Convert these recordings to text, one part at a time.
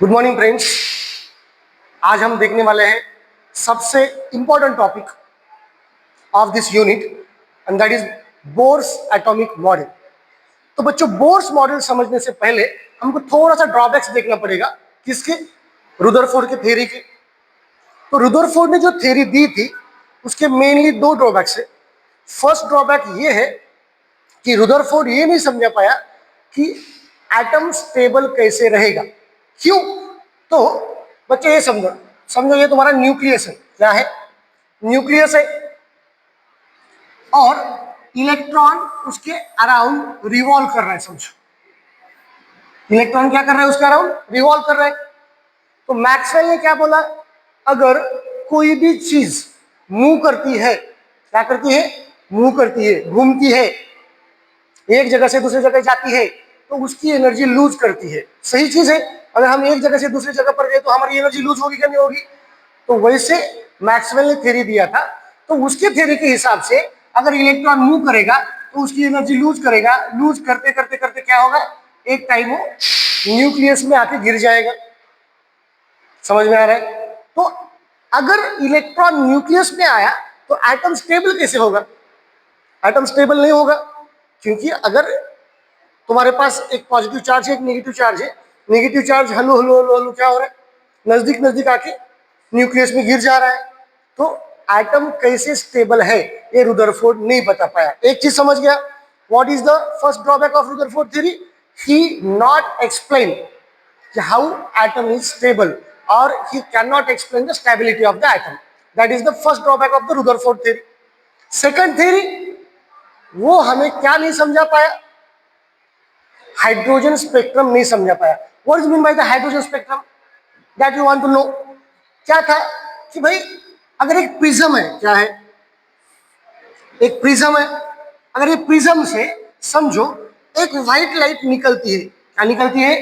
Good morning friends. आज हम देखने वाले हैं सबसे important topic of this unit and that is Bohr's atomic model. तो बच्चों, बोर्स मॉडल समझने से पहले हमको थोड़ा सा ड्रॉबैक्स देखना पड़ेगा। किसके? रुदरफोर्ड के थ्योरी के। तो रुदरफोर्ड ने जो थ्योरी दी थी उसके मेनली दो ड्रॉबैक्स है। फर्स्ट ड्रॉबैक ये है कि रुदरफोर्ड ये नहीं समझा पाया कि एटम स्टेबल कैसे रहेगा। क्यों? तो बच्चे ये समझो समझो ये तुम्हारा न्यूक्लियस है। क्या है? न्यूक्लियस है और इलेक्ट्रॉन उसके अराउंड रिवॉल्व कर रहा है। समझो, इलेक्ट्रॉन क्या कर रहा है? उसके अराउंड रिवॉल्व कर रहा है। तो मैक्सवेल ने क्या बोला? अगर कोई भी चीज मूव करती है, क्या करती है? मूव करती है, घूमती है, एक जगह से दूसरी जगह जाती है, तो उसकी एनर्जी लूज करती है। सही चीज है। अगर हम एक जगह से दूसरी जगह पर गए तो हमारी एनर्जी लूज होगी क्या? नहीं होगी। तो वैसे मैक्सवेल ने थ्योरी दिया था। तो उसके थ्योरी के हिसाब से अगर इलेक्ट्रॉन मूव करेगा तो उसकी एनर्जी लूज करेगा। लूज करते करते करते क्या होगा? एक टाइम वो न्यूक्लियस में आके गिर जाएगा। समझ में आ रहा है? तो अगर इलेक्ट्रॉन न्यूक्लियस में आया तो एटम स्टेबल कैसे होगा? एटम स्टेबल नहीं होगा, क्योंकि अगर तुम्हारे पास एक पॉजिटिव चार्ज है, एक नेगेटिव चार्ज है, negative charge hello hello hello hello क्या हो रहा है? नजदीक नजदीक आके न्यूक्लियस में गिर जा रहा है। तो एटम कैसे स्टेबल है ये रुदरफोर्ड नहीं बता पाया। एक चीज समझ गया। What is the first drawback of Rutherford theory? He not explain how atom is stable और he can not explain the stability of the atom. That is the first drawback of the Rutherford theory. Second theory, वो हमें क्या नहीं समझा पाया? Hydrogen spectrum नहीं समझा पाया। What is mean by the hydrogen spectrum? That you want to know. क्या था कि भाई अगर एक प्रिज्म है, क्या है? एक प्रिज्म है। अगर ये प्रिज्म से समझो एक व्हाइट लाइट निकलती है। क्या निकलती है?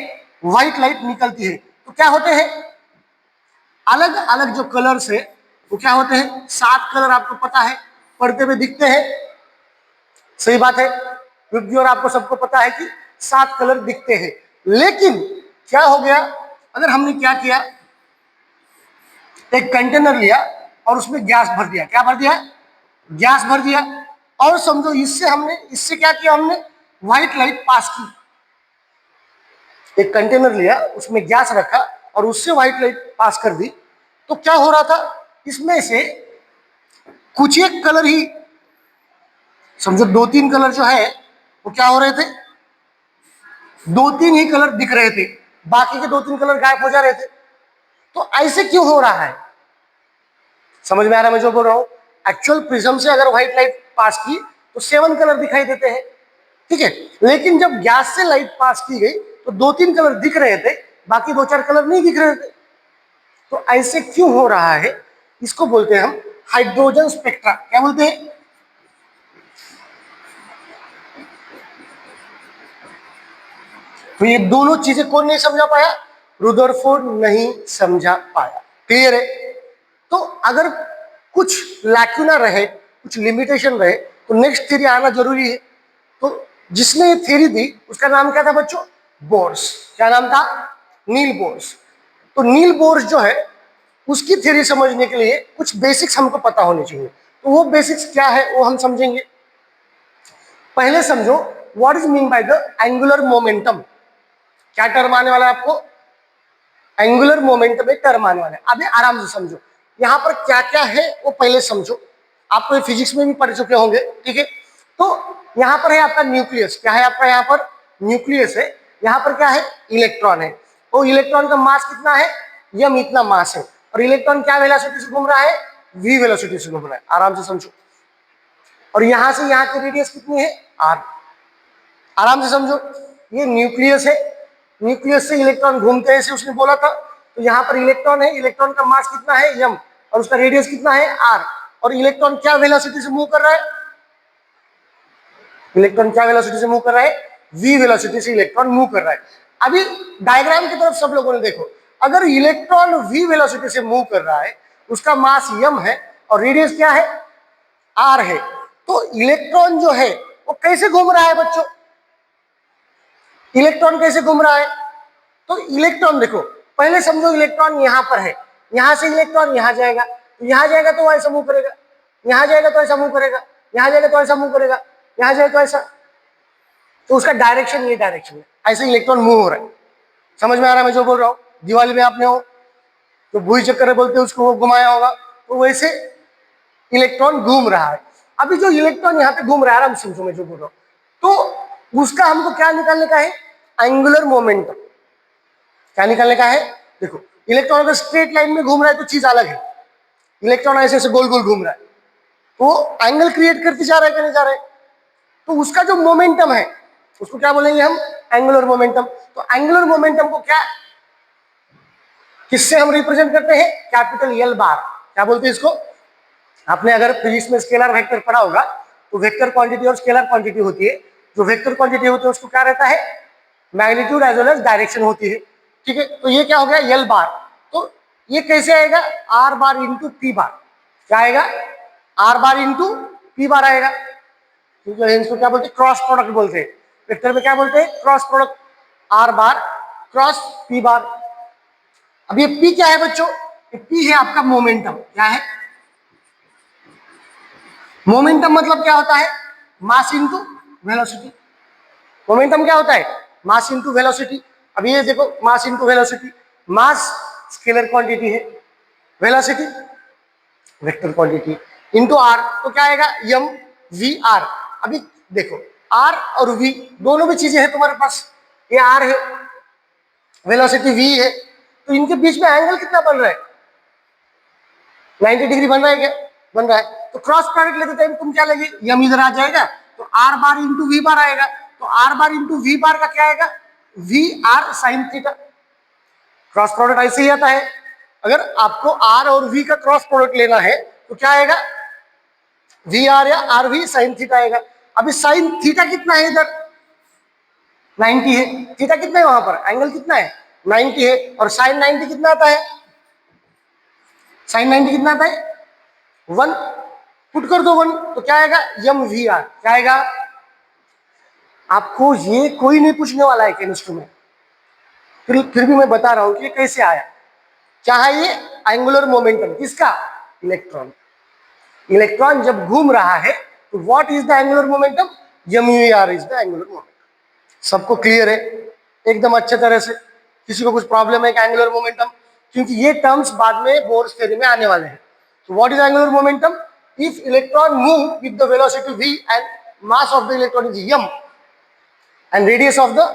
व्हाइट लाइट निकलती है। तो क्या होते हैं? अलग अलग जो कलर्स है वो क्या होते हैं? 7 कलर आपको पता है, पर्दे पे दिखते हैं। सही बात है। क्योंकि और आपको सबको पता है कि 7 कलर दिखते हैं। लेकिन क्या हो गया? अगर हमने क्या किया, एक कंटेनर लिया और उसमें गैस भर दिया। क्या भर दिया? गैस भर दिया। और समझो इससे क्या किया हमने? व्हाइट लाइट पास की। एक कंटेनर लिया, उसमें गैस रखा और उससे व्हाइट लाइट पास कर दी। तो क्या हो रहा था? इसमें से कुछ एक कलर ही, समझो 2-3 कलर जो है वो क्या हो रहे थे? 2-3 ही कलर दिख रहे थे, बाकी के 2-3 कलर गायब हो जा रहे थे। तो ऐसे क्यों हो रहा है? समझ में आ रहा है मैं जो बोल रहा हूं? एक्चुअल प्रिज्म से अगर व्हाइट लाइट पास की तो 7 कलर दिखाई देते हैं, ठीक है। लेकिन जब गैस से लाइट पास की गई तो 2-3 कलर दिख रहे थे, बाकी 2-4 कलर नहीं दिख रहे थे। तो ऐसे क्यों हो रहा है? इसको बोलते हैं हम हाइड्रोजन स्पेक्ट्रा। क्या बोलते हैं? तो ये दोनों चीजें कौन नहीं समझा पाया? रुदरफोर्ड नहीं समझा पाया। क्लियर है? तो अगर कुछ लैक्यूना रहे, कुछ लिमिटेशन रहे, तो नेक्स्ट थ्योरी आना जरूरी है। तो जिसने ये थ्योरी दी उसका नाम क्या था बच्चों? बोर्स। क्या नाम था? नील बोर्स। तो नील बोर्स जो है उसकी थ्योरी समझने के लिए कुछ बेसिक्स हमको पता होने चाहिए। तो वो बेसिक्स क्या है वो हम समझेंगे। पहले समझो what is mean by the angular momentum. क्या टर्म आने वाला है आपको? एंगुलर मोमेंटम एक टर्म आने वाला है। अभी आराम से समझो यहां पर क्या क्या है वो पहले समझो। आपको ये फिजिक्स में भी पढ़ चुके होंगे, ठीक है। तो यहां पर है आपका न्यूक्लियस। क्या है आपका? यहां पर न्यूक्लियस है। यहां पर क्या है? इलेक्ट्रॉन है। तो इलेक्ट्रॉन का मास कितना है? यम इतना मास है। और इलेक्ट्रॉन क्या वेलोसिटी से घूम रहा है? वी वेलोसिटी से घूम रहा है। आराम से समझो। और यहां से यहां की रेडियस कितनी है? आर। आराम से समझो। ये न्यूक्लियस है, न्यूक्लियस से इलेक्ट्रॉन घूमते हैं, ऐसे उसने बोला था। तो यहाँ पर इलेक्ट्रॉन है, इलेक्ट्रॉन का मास कितना है? यम, और उसका रेडियस कितना है? आर। और इलेक्ट्रॉन क्या वेलोसिटी से मूव कर रहा है? इलेक्ट्रॉन क्या वेलोसिटी से मूव कर रहा है? वी वेलोसिटी से इलेक्ट्रॉन मूव कर रहा है। अभी डायग्राम की तरफ सब लोगों ने देखो। अगर इलेक्ट्रॉन वी वेलोसिटी से मूव कर रहा है, उसका मास यम है और रेडियस क्या है? आर है। तो इलेक्ट्रॉन जो है वो कैसे घूम रहा है बच्चों? इलेक्ट्रॉन कैसे घूम रहा है? तो इलेक्ट्रॉन देखो, पहले समझो इलेक्ट्रॉन यहाँ पर है, यहाँ से इलेक्ट्रॉन यहाँ जाएगा, तो यहाँ जाएगा तो ऐसा मूव करेगा, यहाँ जाएगा तो ऐसा मूव करेगा, यहाँ जाएगा तो ऐसा मूव करेगा, यहाँ जाएगा तो ऐसा, तो उसका डायरेक्शन ये डायरेक्शन है, ऐसे इलेक्ट्रॉन मूव हो रहा है। समझ में आ रहा है मैं जो बोल रहा हूँ? दिवाली में आपने हो तो भूई चक्कर बोलते हैं उसको, वो घुमाया होगा, तो वैसे इलेक्ट्रॉन घूम रहा है। अभी जो इलेक्ट्रॉन यहाँ पे घूम रहा है, आराम समझो मैं जो बोल रहा हूँ, तो उसका हमको क्या निकालने का है? Angular momentum. क्या निकालने का है? देखो, इलेक्ट्रॉन अगर स्ट्रेट लाइन में घूम रहा है तो चीज अलग है, इलेक्ट्रॉन ऐसे ऐसे गोल गोल घूम रहा है, तो एंगल क्रिएट करते जा रहा है कि नहीं जा रहा है, तो उसका जो मोमेंटम है उसको क्या बोलेंगे हम? Angular momentum. तो एंगुलर मोमेंटम को क्या, किससे हम रिप्रेजेंट करते हैं? कैपिटल एल बार। क्या बोलते हैं इसको? आपने अगर फिजिक्स में स्केलर वेक्टर पढ़ा होगा, तो वेक्टर क्वांटिटी और स्केलर क्वांटिटी होती है। जो वेक्टर क्वांटिटी होती है उसको क्या रहता है? Magnitude as well as direction होती है। ठीक है, तो ये क्या हो गया? L bar. तो ये कैसे आएगा? R bar into P bar. क्या आएगा? R bar into P bar आएगा। ठीक है, इसको क्या बोलते हैं? क्रॉस प्रोडक्ट बोलते हैं। वेक्टर में क्या बोलते हैं? Cross product. Are bar cross P बार। अब ये पी क्या है बच्चों? ये पी है आपका मोमेंटम। क्या है? मोमेंटम मतलब क्या होता है? Mass into velocity. मोमेंटम क्या होता है? Mass into velocity. अब ये देखो, mass into velocity, mass scalar quantity है, velocity vector quantity, into R, तो क्या आएगा? M V R. अभी देखो, आर और वी दोनों भी चीजें हैं तुम्हारे पास, ये आर है, वेलोसिटी वी है, तो इनके बीच में एंगल कितना बन रहा है? 90 डिग्री बन रहा है क्या? बन रहा है। तो क्रॉस प्रोडक्ट लेते टाइम तुम क्या लगे? यम इधर आ जाएगा, तो R bar into V bar आएगा। तो R bar into V bar का क्या आएगा? V R sine theta. Cross product ऐसे ही आता है। अगर आपको आर और वी का क्रॉस प्रोडक्ट लेना है तो क्या आएगा? वी आर या आर वी साइन थीटा आएगा। अभी साइन थीटा कितना है इधर? 90 है। थीटा कितना है वहां पर? एंगल कितना है? 90 है। और साइन 90 कितना आता है? साइन 90 कितना आता है? 1। पुट कर दो 1, तो क्या आएगा? M V R. क्या आएगा? आपको ये कोई नहीं पूछने वाला है केमिस्ट्री में, फिर भी मैं बता रहा हूं कि ये कैसे आया। क्या है ये? Angular momentum. किसका? इलेक्ट्रॉन। इलेक्ट्रॉन जब घूम रहा है तो what is the angular momentum? M V R is the angular momentum. सबको क्लियर है एकदम अच्छे तरह से? किसी को कुछ प्रॉब्लम है कि एंगुलर मोमेंटम? क्योंकि ये टर्म्स बाद में बोर्स थ्योरी में आने वाले हैं। So what is angular momentum? If electron move with the velocity v and mass of the electron is m and radius of the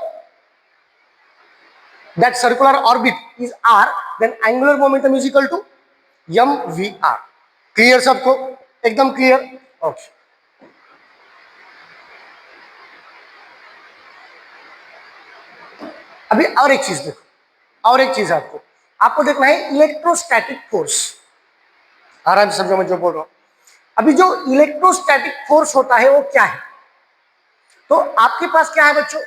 that circular orbit is r, then angular momentum is equal to mvr. Clear सबको? एकदम clear? Okay. अभी और एक चीज देखो, और एक चीज आपको देखना है इलेक्ट्रोस्टैटिक फोर्स। आराम से समझो मैं जो बोल रहा हूं। अभी जो इलेक्ट्रोस्टैटिक फोर्स होता है वो क्या है? तो आपके पास क्या है बच्चों?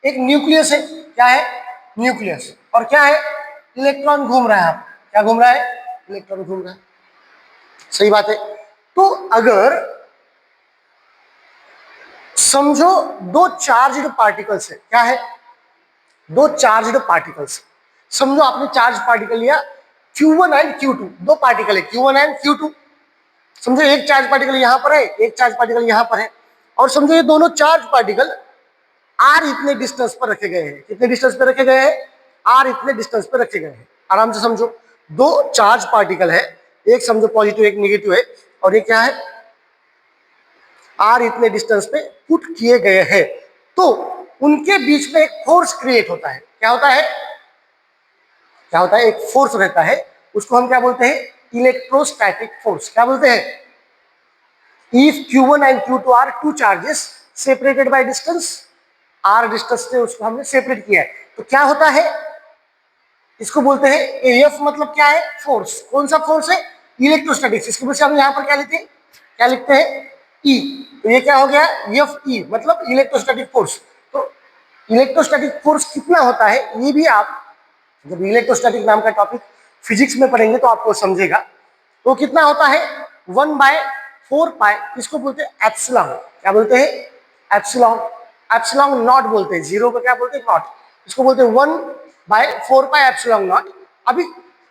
एक न्यूक्लियस है। क्या है? न्यूक्लियस। और क्या है? इलेक्ट्रॉन घूम रहा है। क्या घूम रहा है? इलेक्ट्रॉन घूम रहा है। सही बात है। तो अगर समझो दो चार्ज्ड पार्टिकल्स है। क्या है? दो चार्ज्ड पार्टिकल्स। समझो आपने चार्ज पार्टिकल लिया Q1 एंड Q2, दो पार्टिकल है Q1 एंड Q2। समझो एक चार्ज पार्टिकल यहां पर है, एक चार्ज पार्टिकल यहां पर है, और समझो ये दोनों चार्ज पार्टिकल आर इतने डिस्टेंस पर रखे गए हैं। कितने डिस्टेंस पर रखे गए हैं? आर इतने डिस्टेंस पर रखे गए हैं। आराम से समझो, दो चार्ज पार्टिकल है, एक समझो पॉजिटिव एक निगेटिव है, और ये क्या है? आर इतने डिस्टेंस पे पुट किए गए हैं। तो उनके बीच में एक फोर्स क्रिएट होता है। क्या होता है? क्या होता है? एक फोर्स रहता है, उसको हम क्या बोलते हैं? Electrostatic force. क्या बोलते हैं? If Q1 and Q2 are two charges separated by distance, r distance से उसको हमने सेपरेट किया है, तो क्या होता है? इसको बोलते हैं एफ। मतलब क्या है? फोर्स। कौन सा फोर्स है? इलेक्ट्रोस्टैटिक्स। इसके वजह से हम यहाँ पर क्या लिखते हैं? क्या लिखते हैं? ई। तो ये क्या हो गया? एफ ई, मतलब इलेक्ट्रोस्टैटिक फोर्स। तो इलेक्ट्रोस्टैटिक फोर्स कितना होता है ये भी आप जब इलेक्ट्रोस्टैटिक नाम का टॉपिक फिजिक्स में पढ़ेंगे तो आपको समझेगा। तो कितना होता है? 1/4 पाई। इसको बोलते हैं एप्सिलॉन। क्या बोलते हैं? एप्सिलॉन। एप्सिलॉन नॉट बोलते हैं, जीरो को क्या बोलते हैं? नॉट। इसको बोलते हैं बाय 4 पाई एप्सिलॉन नॉट। अभी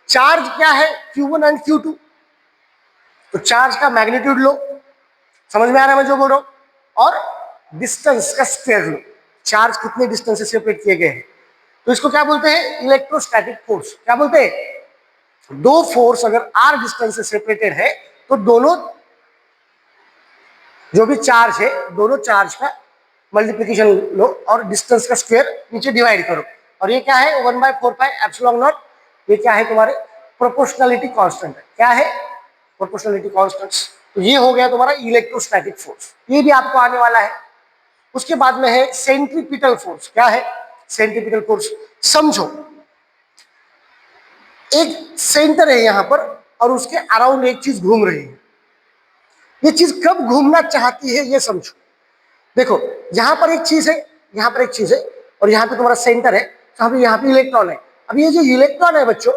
चार्ज क्या है, Q1 एंड Q2, तो चार्ज का मैग्नीट्यूड लो, समझ में आ रहा है मैं जो बोल रहा हूं, और डिस्टेंस का स्क्वायर लो, चार्ज कितने डिस्टेंस से सेपरेट किए गए हैं, तो इसको क्या बोलते हैं, इलेक्ट्रोस्टैटिक फोर्स। क्या बोलते हैं, दो फोर्स अगर r डिस्टेंस से सेपरेटेड है तो दोनों जो भी चार्ज है, दोनों चार्ज का मल्टीप्लीकेशन लो और डिस्टेंस का स्क्वायर नीचे डिवाइड करो, और ये क्या है 1/4 पाई एप्सिलॉन नॉट, ये क्या है तुम्हारे प्रोपोर्शनलिटी कांस्टेंट है। क्या है, प्रोपोर्शनलिटी कांस्टेंट। तो ये हो गया तुम्हारा इलेक्ट्रोस्टैटिक फोर्स, ये भी आपको आने वाला है। उसके बाद में है सेंट्रीपिटल फोर्स। क्या है सेंट्रीपिटल फोर्स, समझो एक सेंटर है यहां पर और उसके अराउंड एक चीज घूम रही है, ये चीज कब घूमना चाहती है ये समझो। देखो यहां पर एक चीज है, यहां पर एक चीज है, और यहां पे तुम्हारा सेंटर है, तो यहाँ पे इलेक्ट्रॉन है। अब ये जो इलेक्ट्रॉन है बच्चों,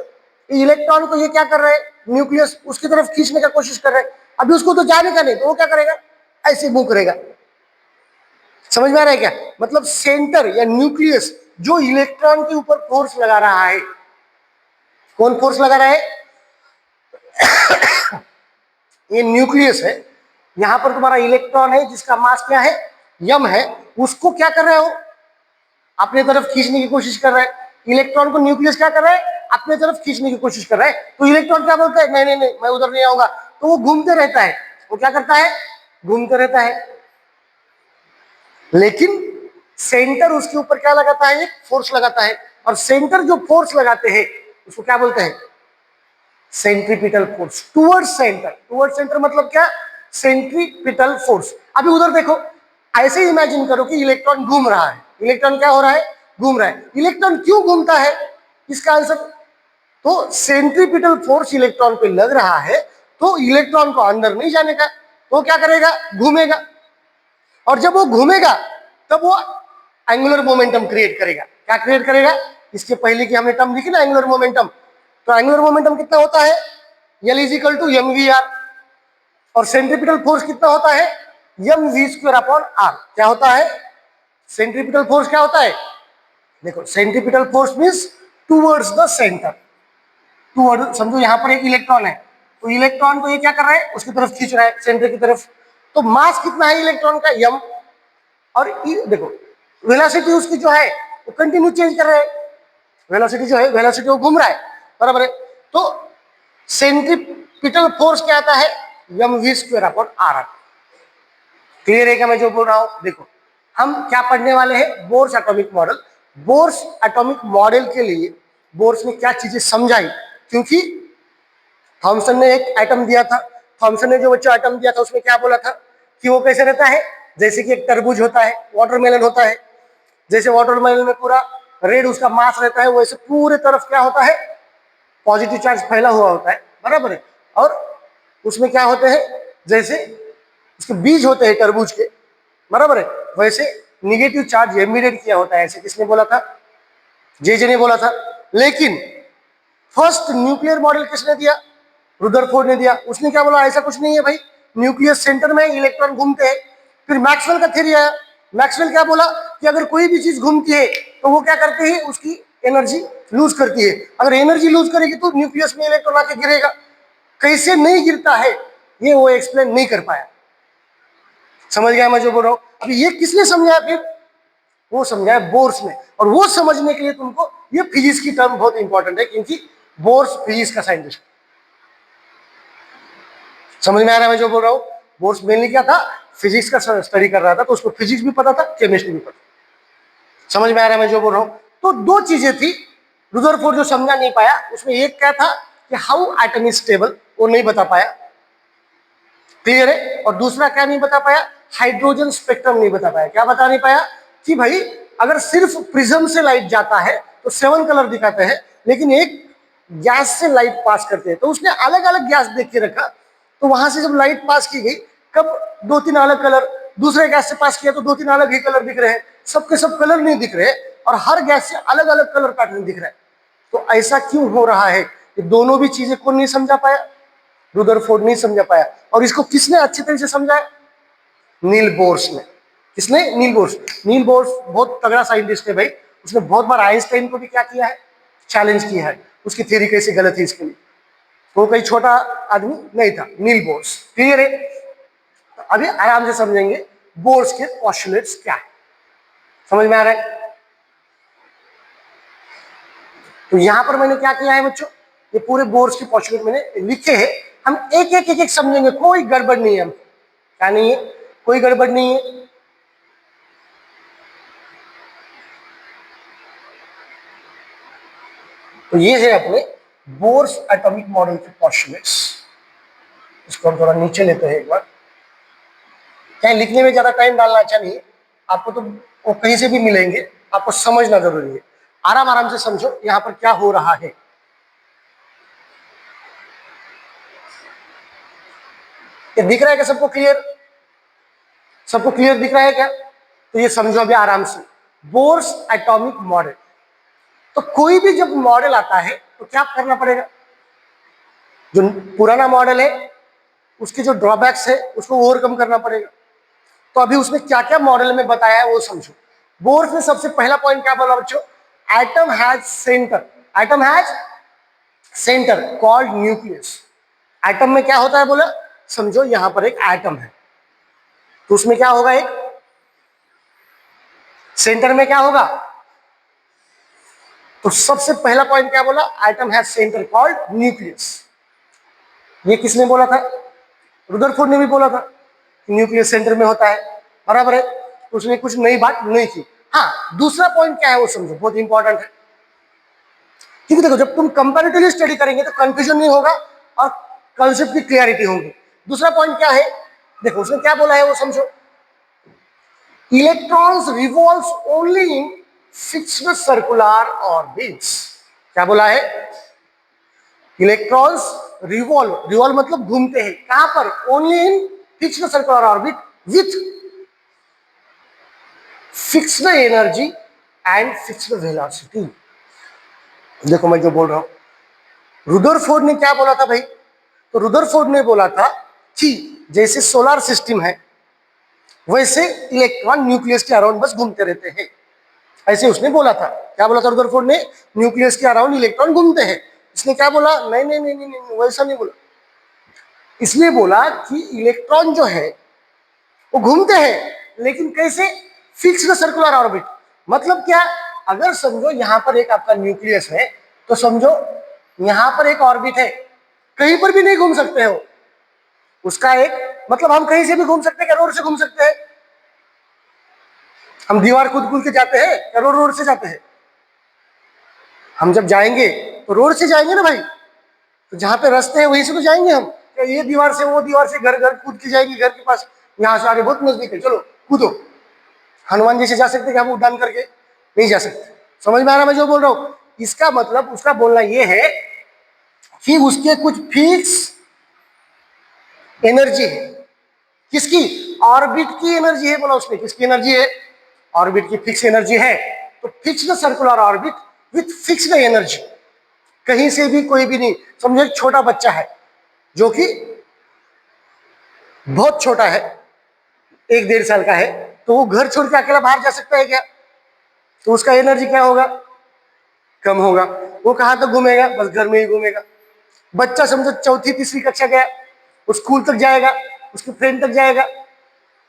ये इलेक्ट्रॉन को ये क्या कर रहे हैं, न्यूक्लियस उसकी तरफ खींचने का कोशिश कर रहे हैं। अभी उसको तो जाने का नहीं, तो वो क्या करेगा, ऐसे मूव करेगा। समझ में आ रहा है क्या, मतलब सेंटर या न्यूक्लियस जो इलेक्ट्रॉन के ऊपर फोर्स लगा रहा है, कौन फोर्स लगा रहा है, ये न्यूक्लियस है। यहां पर तुम्हारा इलेक्ट्रॉन है जिसका मास क्या है, m है, उसको क्या कर रहे हो, अपने तरफ खींचने की कोशिश कर रहा है। इलेक्ट्रॉन को न्यूक्लियस क्या कर रहा है, अपने तरफ खींचने की कोशिश कर रहा है। तो इलेक्ट्रॉन क्या बोलता है, नहीं नहीं नहीं मैं उधर नहीं आऊंगा, तो वो घूमते रहता है। वो क्या करता है, घूमते रहता है, लेकिन सेंटर उसके ऊपर क्या लगाता है, एक फोर्स लगाता है, और सेंटर जो फोर्स लगाते हैं उसको क्या बोलते हैं, centripetal force towards centre. Towards centre मतलब क्या, सेंट्रीपिटल फोर्स। अभी उधर देखो, ऐसे इमेजिन करो कि इलेक्ट्रॉन घूम रहा है, इलेक्ट्रॉन क्या हो रहा है, घूम रहा है। इलेक्ट्रॉन क्यों घूमता है, इसका आंसर, तो सेंट्रीपिटल फोर्स इलेक्ट्रॉन पे लग रहा है, तो इलेक्ट्रॉन को अंदर नहीं जाने का, तो क्या करेगा, घूमेगा, और जब वो घूमेगा तब वो एंगुलर मोमेंटम क्रिएट करेगा। क्या क्रिएट करेगा, इसके पहले की हमने टर्म लिखी ना एंगुलर मोमेंटम, तो एंगुलर मोमेंटम कितना होता है, L = mvr, और सेंट्रीपिटल फोर्स कितना होता है, mv²/r। क्या होता है, सेंट्रीपिटल फोर्स क्या होता है, देखो centripetal force means towards the centre, toward, समझो यहां पर एक इलेक्ट्रॉन है, तो इलेक्ट्रॉन को ये क्या कर रहा है, उसकी तरफ खींच रहा है, सेंटर की तरफ। तो मास कितना है इलेक्ट्रॉन का, m, और देखो वेलोसिटी उसकी जो है वो कंटिन्यू चेंज कर रहा है, वेलोसिटी जो है, वेलोसिटी वो घूम रहा है, बराबर है। तो सेंट्रीपिटल फोर्स क्या आता है, mv²/r। क्लियर है क्या मैं जो बोल रहा हूं, देखो हम क्या पढ़ने वाले हैं, Bohr's atomic model. Bohr's atomic model के लिए बोर्स ने क्या चीजें समझाई, क्योंकि थॉमसन ने एक एटम दिया था, थॉमसन ने जो बच्चा एटम दिया था उसमें क्या बोला था कि वो कैसे रहता है, जैसे कि एक तरबूज होता है, वाटरमेलन होता है, जैसे वाटरमेलन में पूरा रेड उसका मास रहता है, वैसे पूरे तरफ क्या होता है, पॉजिटिव चार्ज फैला हुआ होता है, बराबर है। और उसमें क्या होते हैं, जैसे उसके बीज होते हैं तरबूज के, बराबर है, वैसे निगेटिव चार्ज एमिटेड किया होता है। ऐसे किसने बोला था, जे ने बोला था। लेकिन फर्स्ट न्यूक्लियर मॉडल किसने दिया, रुदरफोर्ड ने दिया। उसने क्या बोला, ऐसा कुछ नहीं है भाई, न्यूक्लियस सेंटर में इलेक्ट्रॉन घूमते हैं। फिर मैक्सवेल का थ्योरी आया, मैक्सवेल क्या बोला कि अगर कोई भी चीज घूमती है तो वो क्या करती है, उसकी एनर्जी लूज करती है। अगर एनर्जी लूज करेगी तो न्यूक्लियस में इलेक्ट्रॉन आके गिरेगा, कैसे नहीं गिरता है ये वो एक्सप्लेन नहीं कर पाया। समझ गया मैं जो बोल रहा हूं। अभी ये किसने समझाया, फिर वो समझाया बोर्स ने। और वो समझने के लिए तुमको ये फिजिक्स की टर्म बहुत इंपॉर्टेंट है, क्योंकि बोर्स फिजिक्स का साइंटिस्ट। समझ में आ रहा है मैं जो बोल रहा हूं। बोर्स मेनली क्या था, फिजिक्स का स्टडी कर रहा था, तो उसको फिजिक्स भी पता था, केमिस्ट्री भी पता। समझ में आ रहा है मैं जो बोल रहा हूं। तो दो चीजें थी रुदरफोर्ड जो समझा नहीं पाया, उसमें एक क्या था कि हाउ एटम इज स्टेबल, वो नहीं बता पाया, क्लियर है। और दूसरा क्या नहीं बता पाया, हाइड्रोजन स्पेक्ट्रम नहीं बता पाया। क्या बता नहीं पाया कि भाई अगर सिर्फ प्रिज्म से लाइट जाता है तो 7 कलर दिखाते हैं, लेकिन एक गैस से लाइट पास करते हैं, तो उसने अलग अलग गैस देख के रखा, तो वहां से जब लाइट पास की गई, कब 2-3 अलग कलर, दूसरे गैस से पास किया तो 2-3 अलग ही कलर दिख रहे हैं, सबके सब कलर नहीं दिख रहे, और हर गैस से अलग अलग कलर पैटर्न दिख रहा है। तो ऐसा क्यों हो रहा है, कि दोनों भी चीजें कौन नहीं समझा पाया, रुदरफोर्ड नहीं समझा पाया। और इसको किसने अच्छी तरह से समझाया, नील बोर्स ने। किसने, नील बोर्स। नील बोर्स बहुत तगड़ा साइंटिस्ट है भाई, उसने बहुत बार आइंस्टाइन को भी क्या किया है, चैलेंज किया है, उसकी थ्योरी कैसे गलत है इसके लिए। वो कोई छोटा आदमी नहीं था, नील बोर्स। क्लियर है? तो अभी आराम से समझेंगे बोर्स के पोस्टुलेट्स क्या है। समझ में आ रहा है? तो यहां पर मैंने क्या किया है बच्चों, ये पूरे बोर्स के पोस्टुलेट मैंने लिखे हैं। हम एक एक एक एक समझेंगे, कोई गड़बड़ नहीं है। हम क्या नहीं है, कोई गड़बड़ नहीं है। तो ये है अपने बोर्स एटॉमिक मॉडल के पोस्टुलेट्स। इसको हम थोड़ा नीचे लेते हैं एक बार। क्या लिखने में ज्यादा टाइम डालना अच्छा नहीं है, आपको तो वो कहीं से भी मिलेंगे, आपको समझना जरूरी है। आराम आराम से समझो यहां पर क्या हो रहा है। ये दिख रहा है क्या सबको क्लियर? सबको क्लियर दिख रहा है क्या? तो ये समझो अभी आराम से, बोर्स एटॉमिक मॉडल। तो कोई भी जब मॉडल आता है तो क्या करना पड़ेगा, जो पुराना मॉडल है उसके जो ड्रॉबैक्स है उसको ओवरकम करना पड़ेगा। तो अभी उसने क्या क्या मॉडल में बताया है वो समझो। बोर्स ने सबसे पहला पॉइंट क्या बोला बच्चों, atom has centre, atom has centre called nucleus. Atom में क्या होता है बोला, समझो यहां पर एक एटम है, तो उसमें क्या होगा, एक सेंटर में क्या होगा। तो सबसे पहला पॉइंट क्या बोला, atom has centre called nucleus. ये किसने बोला था, रुदरफोर्ड ने भी बोला था न्यूक्लियस सेंटर में होता है, बराबर है। उसने कुछ नई बात नहीं की। हाँ, दूसरा पॉइंट क्या है वो समझो, बहुत इंपॉर्टेंट है। क्योंकि देखो जब तुम कंपैरेटिवली स्टडी करेंगे तो कंफ्यूजन नहीं होगा और कंसेप्ट की क्लियरिटी होगी। दूसरा पॉइंट क्या है, देखो उसने क्या बोला है वो समझो, electrons revolves only in fixed circular orbits. क्या बोला है, इलेक्ट्रॉन्स रिवॉल्व, रिवॉल्व मतलब घूमते हैं, कहां पर, only in fixed circular orbit with fixed energy and fixed velocity. देखो मैं जो बोल रहा हूं, रुदरफोर्ड ने क्या बोला था भाई, तो रुदरफोर्ड ने बोला था कि जैसे सोलर सिस्टम है वैसे इलेक्ट्रॉन न्यूक्लियस के अराउंड बस घूमते रहते हैं, ऐसे उसने बोला था। क्या बोला था रुदरफोर्ड ने, न्यूक्लियस के अराउंड इलेक्ट्रॉन घूमते हैं। इसने क्या बोला, नहीं नहीं नहीं नहीं, नहीं वैसा नहीं बोला। इसलिए बोला कि इलेक्ट्रॉन जो है वो घूमते हैं, लेकिन कैसे, फिक्स्ड सर्कुलर ऑर्बिट। मतलब क्या, अगर समझो यहां पर एक आपका न्यूक्लियस है, तो समझो यहां पर एक ऑर्बिट है, कहीं पर भी नहीं घूम सकते हो उसका एक, मतलब हम कहीं से भी घूम सकते हैं, रोड से घूम सकते हैं, हम दीवार कूद कूद के जाते हैं या रोड रोड से जाते हैं। हम जब जाएंगे तो रोड से जाएंगे ना भाई, तो जहां पे रास्ते हैं वहीं से तो जाएंगे हम, क्या ये दीवार से वो दीवार से घर घर कूद के जाएंगे, घर के पास यहाँ से आगे बहुत नजदीक है, चलो कूदो। हनुमान जी से जा सकते क्या हम उड़ान करके, नहीं जा सकते। समझ में आ रहा मैं जो बोल रहा हूँ, इसका मतलब उसका बोलना ये है कि उसके कुछ फिक्स एनर्जी है, किसकी, ऑर्बिट की एनर्जी है, बोला उसने किसकी एनर्जी है, ऑर्बिट की फिक्स एनर्जी है। तो fixed circular orbit with fixed energy, कहीं से भी कोई भी नहीं। समझो एक छोटा बच्चा है जो कि बहुत छोटा है, 1-1.5 साल का है, तो वो घर छोड़ के अकेला बाहर जा सकता है क्या, तो उसका एनर्जी क्या होगा, कम होगा। वो कहां तक घूमेगा, बस घर में ही घूमेगा। बच्चा समझो चौथी तीसरी कक्षा गया, वो स्कूल तक जाएगा, उसके फ्रेंड तक जाएगा।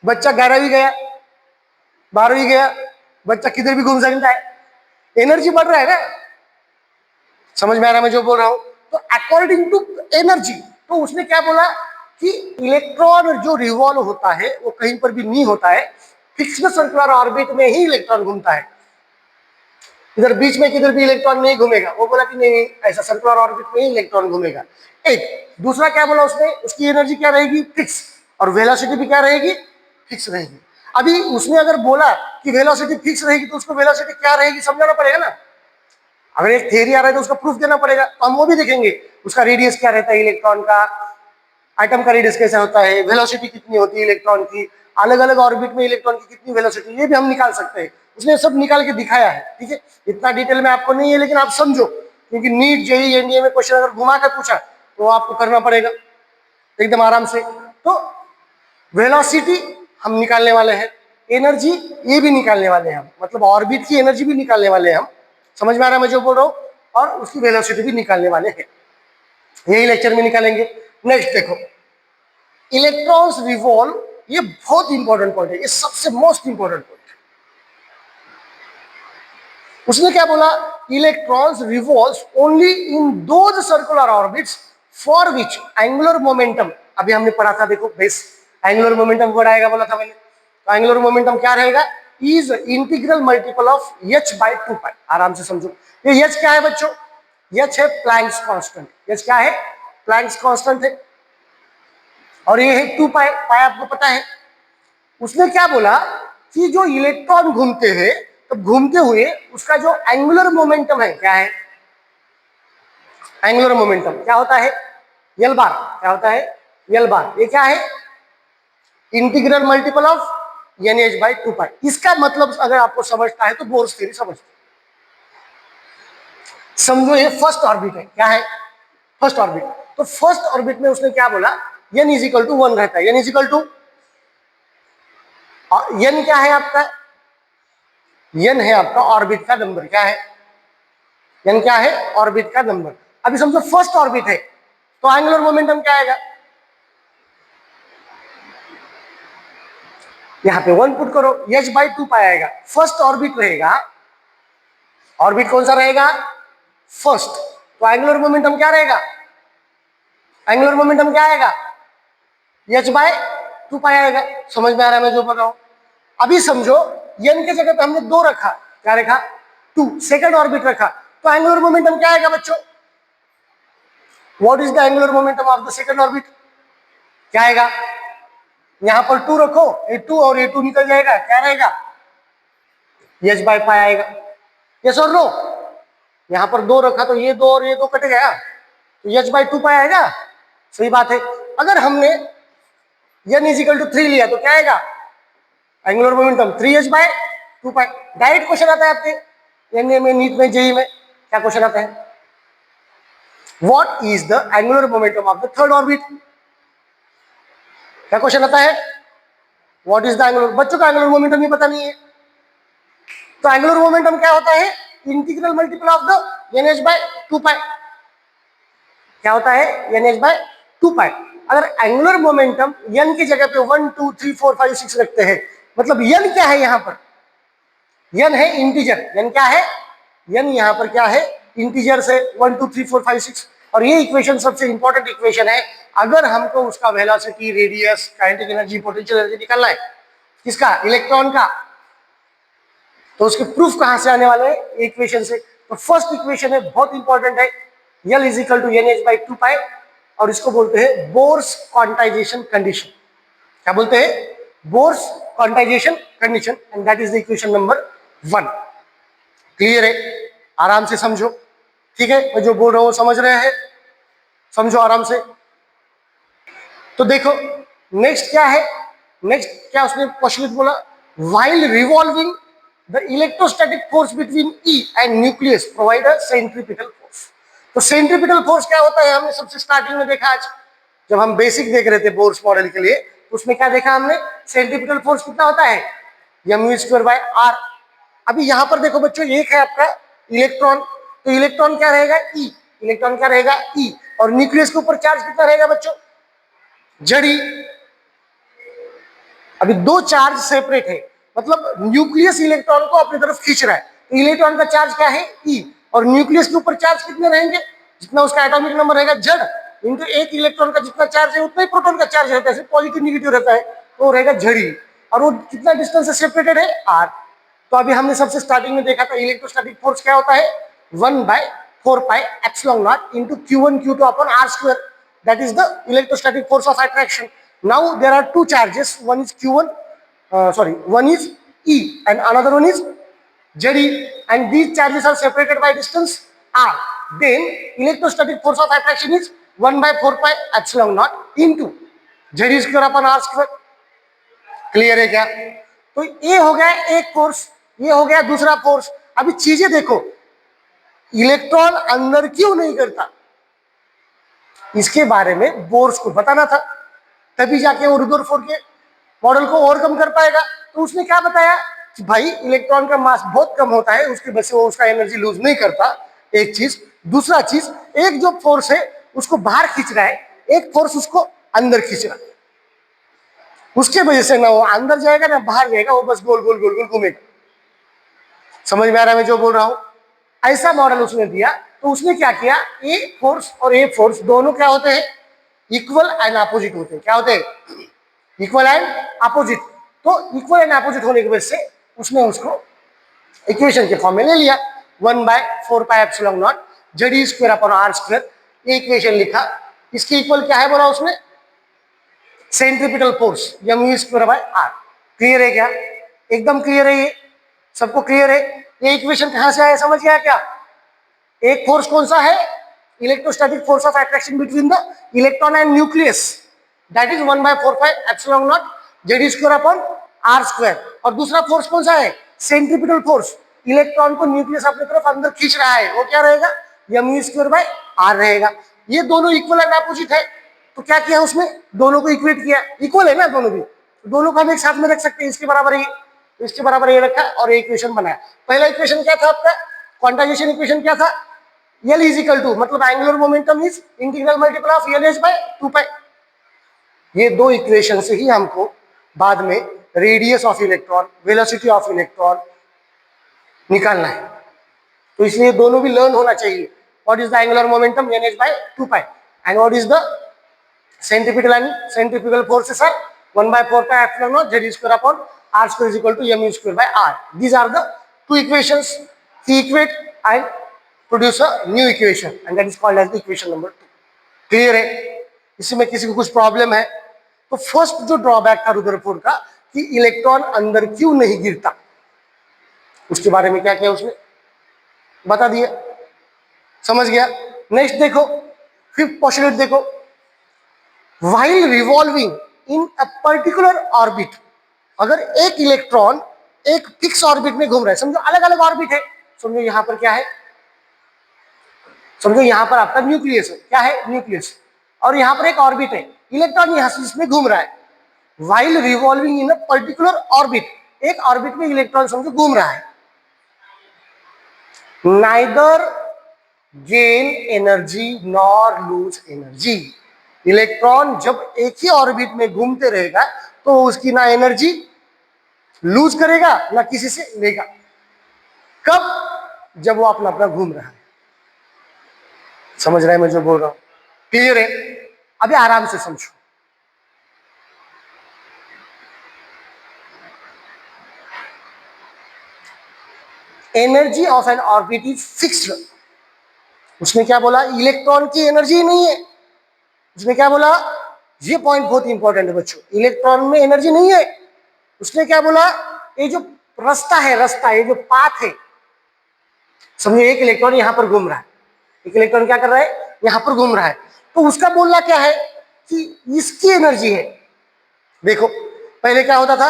बच्चा 11वीं गया, 12वीं गया, बच्चा किधर भी घूम सकता है, एनर्जी बढ़ रहा है ना। समझ में आ रहा है मैं जो बोल रहा हूं, तो अकॉर्डिंग टू एनर्जी, तो उसने क्या बोला कि इलेक्ट्रॉन जो रिवॉल्व होता है वो कहीं पर भी नहीं होता है, फिक्स्ड सर्कुलर ऑर्बिट में ही इलेक्ट्रॉन घूमता है, इधर बीच में किधर भी इलेक्ट्रॉन नहीं घूमेगा। वो बोला कि नहीं, ऐसा सर्कुलर ऑर्बिट में ही इलेक्ट्रॉन घूमेगा। एक दूसरा क्या बोला उसने, उसकी एनर्जी क्या रहेगी, फिक्स, और वेलोसिटी भी क्या रहेगी, फिक्स रहेगी। अभी उसने अगर बोला कि वेलोसिटी फिक्स रहेगी, तो उसको वेलोसिटी क्या रहेगी समझाना पड़ेगा ना। अगर एक थियरी आ रहा है तो उसका प्रूफ देना पड़ेगा, तो हम वो भी देखेंगे, उसका रेडियस क्या रहता है इलेक्ट्रॉन का, एटम का रेडियस कैसा होता है, वेलोसिटी कितनी होती है इलेक्ट्रॉन की, अलग अलग ऑर्बिट में इलेक्ट्रॉन की कितनी वेलोसिटी, ये भी हम निकाल सकते हैं। उसने सब निकाल के दिखाया है, ठीक है। इतना डिटेल में आपको नहीं है, लेकिन आप समझो, क्योंकि नीट जेईई एनडीए में क्वेश्चन अगर घुमा कर पूछा तो आपको करना पड़ेगा एकदम आराम से। तो वेलोसिटी हम निकालने वाले हैं, एनर्जी ये भी निकालने वाले हैं हम, मतलब ऑर्बिट की एनर्जी भी निकालने वाले हैं हम। समझ में आ रहा है मैं जो बोल रहा हूँ। और उसकी वेलोसिटी भी निकालने वाले हैं, यही लेक्चर में निकालेंगे। नेक्स्ट देखो, इलेक्ट्रॉन्स रिवॉल्व, ये बहुत इंपॉर्टेंट पॉइंट है, ये सबसे मोस्ट इंपॉर्टेंट पॉइंट। उसने क्या बोला, electrons revolve only in those circular orbits for which angular momentum, अभी हमने पढ़ा था, देखो बेस एंगुलर मोमेंटम वर्ड आएगा बोला था मैंने, तो एंगुलर मोमेंटम क्या रहेगा, is integral multiple of h by 2 पाई। आराम से समझो, ये h क्या है बच्चों, h है प्लैंक्स कांस्टेंट, h क्या है, प्लैंक्स कांस्टेंट है, और ये है 2 पाई, पाई आपको पता है। उसने क्या बोला कि जो इलेक्ट्रॉन घूमते हैं, तो घूमते हुए उसका जो एंगुलर मोमेंटम है, क्या है, एंगुलर मोमेंटम क्या होता है, एल बार, क्या होता है, एल बार, ये क्या है, integral multiple of NH by 2 पाई। इसका मतलब अगर आपको समझता है तो बोर्स थ्योरी समझते, समझो ये फर्स्ट ऑर्बिट है, क्या है, फर्स्ट ऑर्बिट। तो फर्स्ट ऑर्बिट में उसने क्या बोला, n इज इक्वल टू 1 रहता है, n is equal to, n क्या है आपका, n है आपका ऑर्बिट का नंबर, क्या है, n क्या है, ऑर्बिट का नंबर। अभी समझो फर्स्ट ऑर्बिट है, तो एंगुलर मोमेंटम क्या आएगा, यहां पे 1 पुट करो, h बाई 2 पाई आएगा, फर्स्ट ऑर्बिट रहेगा, ऑर्बिट कौन सा रहेगा, फर्स्ट, तो एंगुलर मोमेंटम क्या रहेगा, एंगुलर मोमेंटम क्या आएगा, h बाय 2 पाई आएगा। समझ में आ रहा है मैं जो बोल रहा हूं। अभी समझो n के जगह पे हमने 2 रखा, क्या रखा, 2, सेकंड ऑर्बिट रखा, तो एंगुलर मोमेंटम क्या आएगा बच्चों, what is the angular momentum of the second orbit, क्या आएगा, यहां पर 2 रखो, ये 2 और ये 2 निकल जाएगा, क्या रहेगा, h बाय पाई आएगा, यस और नो, यहां पर 2 रखा तो ये 2 और ये 2 कट गया, तो h बाई 2 पाई आएगा, सही बात है। अगर हमने n इज इक्वल टू 3 लिया तो क्या आएगा, एंगुलर मोमेंटम 3h बाय 2 पाई। डायरेक्ट क्वेश्चन आता है आपके एनए में, नीट में, जेई में, क्या क्वेश्चन आता है, what is the angular momentum of the third orbit, क्या क्वेश्चन आता है, व्हाट इज द एंगुलर, बच्चों का एंगुलर मोमेंटम ही पता नहीं है, तो एंगुलर मोमेंटम क्या होता है, integral multiple of the NH by 2 pi, क्या होता है, NH बाय 2 पाई। अगर एंगुलर मोमेंटम n की जगह पे 1 2 3 4 5 6 रखते हैं, मतलब n क्या है, यहां पर n है इंटीजर, n क्या है, n यहां पर क्या है, इंटीजर से 1 2 3 4 5 6, और ये इक्वेशन सबसे इंपॉर्टेंट इक्वेशन है अगर हमको उसका velocity, radius, kinetic energy, potential energy निकालना है, किसका, इलेक्ट्रॉन का, तो उसके प्रूफ कहां से आने वाले हैं, इक्वेशन से। तो फर्स्ट इक्वेशन है, बहुत इंपॉर्टेंट है, L is equal to NH by 2 pi, और इसको बोलते हैं बोर्स क्वांटाइजेशन कंडीशन, क्या बोलते हैं, Bohr's quantization condition, and that is the equation number 1। Clear है, आराम से समझो, ठीक है, मैं जो बोल रहा हूं समझ रहे हैं, समझो आराम से। तो देखो नेक्स्ट क्या है, नेक्स्ट क्या उसने क्वेश्चन बोला, while revolving the electrostatic force between E and nucleus provide a centripetal force. तो सेंट्रीपिटल फोर्स क्या होता है, हमने सबसे स्टार्टिंग में देखा आज, जब हम बेसिक देख रहे थे बोर्स मॉडल के लिए, तो उसमें क्या देखा हमने, सेंट्रीपिटल फोर्स कितना होता है, mv²/r। अभी यहां पर देखो बच्चों, एक है आपका इलेक्ट्रॉन, तो इलेक्ट्रॉन क्या रहेगा, E, इलेक्ट्रॉन क्या रहेगा, E, और न्यूक्लियस के ऊपर चार्ज कितना रहेगा बच्चों, जड़ी। अभी दो चार्ज सेपरेट है, मतलब न्यूक्लियस इलेक्ट्रॉन को अपनी तरफ खींच रहा है, तो इलेक्ट्रॉन का चार्ज क्या है, E, और न्यूक्लियस के ऊपर चार्ज कितने रहेंगे, जितना उसका एटॉमिक नंबर रहेगा जड़, इनटू एक इलेक्ट्रॉन का जितना चार्ज है उतना ही प्रोटॉन का चार्ज रहता है, पॉजिटिव नेगेटिव रहता है, तो रहेगा झड़ी, और वो कितना डिस्टेंस से सेपरेटेड है, r। तो अभी हमने सबसे स्टार्टिंग में देखा था इलेक्ट्रोस्टैटिक फोर्स क्या होता है, 1/4 pi epsilon not into q1 q2 upon r², that is the electrostatic force of attraction. Now there are two charges, one is q1, one is E and another one is ZE, and these charges are separated by distance r. Then electrostatic force of attraction is 1/4 pi epsilon naught into ZE square upon r²। Clear है क्या, तो ये हो गया एक force, ये हो गया दूसरा फोर्स। अभी चीजें देखो, इलेक्ट्रॉन अंदर क्यों नहीं करता, इसके बारे में बोर्स को बताना था, तभी जाके वो रुदरफोर्ड के मॉडल को ओवरकम कर पाएगा। तो उसने क्या बताया कि भाई इलेक्ट्रॉन का मास बहुत कम होता है, उसकी वजह से वो उसका एनर्जी लूज नहीं करता, एक चीज। दूसरा चीज, एक जो फोर्स है उसको बाहर खींच रहा है, एक फोर्स उसको अंदर खींच रहा है। उसके वजह से ना वो अंदर जाएगा ना बाहर जाएगा, वो बस गोल गोल गोल गोल घूमेगा। समझ में आ रहा है मैं जो बोल रहा हूं? ऐसा मॉडल उसने दिया। तो उसने क्या किया, ए फोर्स और ए फोर्स दोनों क्या होते हैं, इक्वल एंड अपोजिट होते हैं। क्या होते हैं, इक्वल एंड अपोजिट। तो इक्वल एंड अपोजिट होने की वजह से उसने उसको इक्वेशन के फॉर्म में ले लिया, 1/4πε0 Z square upon r square. ये इक्वेशन लिखा। इसकी इक्वल क्या है बोला उसने, centripetal force mv square by r. Clear है क्या? एकदम क्लियर है, ये सबको क्लियर है। ये इक्वेशन कहां से आया समझ गया क्या? एक फोर्स कौन सा है, electrostatic force of attraction between the electron and nucleus, that is 1/4πε0 Z square upon r square. और दूसरा फोर्स कौन सा है, सेंट्रीपिटल फोर्स, इलेक्ट्रॉन को न्यूक्लियस अपनी तरफ अंदर खींच रहा है, वो क्या रहेगा, mv स्क्वायर बाय आर रहेगा। ये दोनों इक्वल एंड अपोजिट है। तो क्या किया उसमें, दोनों को इक्वेट किया, इक्वल है ना दोनों भी, दोनों को हम एक साथ में रख सकते हैं। इसके बराबर ये, इसके बराबर ये रखा और एक इक्वेशन बनाया। पहला इक्वेशन क्या था आपका, क्वांटाइजेशन इक्वेशन क्या था, L इज इक्वल टू, मतलब angular momentum is integral multiple of LH by 2π। ये दो इक्वेशन से ही हमको बाद में radius of electron, velocity of electron निकालना है। तो इसलिए दोनों भी लर्न होना चाहिए। What is the angular momentum, NH by 2π, and what is the centripetal and centrifugal forces are 1/4πε0 z square upon r square is equal to mv square by r. These are the two equations. He equate and produce a new equation and that is called as the equation number 2. Clear है? इसमें किसी को कुछ problem है? तो first जो drawback था Rutherford का कि इलेक्ट्रॉन अंदर क्यों नहीं गिरता, उसके बारे में क्या किया उसने बता दिया। समझ गया? नेक्स्ट देखो, फिफ्थ पोस्टुलेट देखो, while revolving in a particular orbit, अगर एक इलेक्ट्रॉन एक फिक्स ऑर्बिट में घूम रहा है, समझो अलग अलग ऑर्बिट है, समझो यहां पर क्या है, समझो यहां पर आपका न्यूक्लियस है, क्या है, न्यूक्लियस, और यहां पर एक ऑर्बिट है, इलेक्ट्रॉन यहां से इसमें घूम रहा है। while revolving in a particular orbit, एक ऑर्बिट में इलेक्ट्रॉन समझो घूम रहा है, neither gain energy nor lose energy। Electron जब एक ही ऑर्बिट में घूमते रहेगा तो उसकी ना एनर्जी लूज करेगा ना किसी से लेगा। कब, जब वो अपना अपना घूम रहा है। समझ रहे हैं मैं जो बोल रहा हूं? क्लियर है? अभी आराम से समझो। Energy of N orbit is fixed. उसने क्या बोला, इलेक्ट्रॉन की एनर्जी नहीं है। उसने क्या बोला, ये पॉइंट बहुत इंपॉर्टेंट है बच्चों, इलेक्ट्रॉन में एनर्जी नहीं है। उसने क्या बोला, ये जो रास्ता है, रास्ता, ये जो पाथ है, समझो एक इलेक्ट्रॉन यहां पर घूम रहा है, एक इलेक्ट्रॉन क्या कर रहा है, यहां पर घूम रहा है, तो उसका बोलना क्या है कि इसकी एनर्जी है। देखो पहले क्या होता था,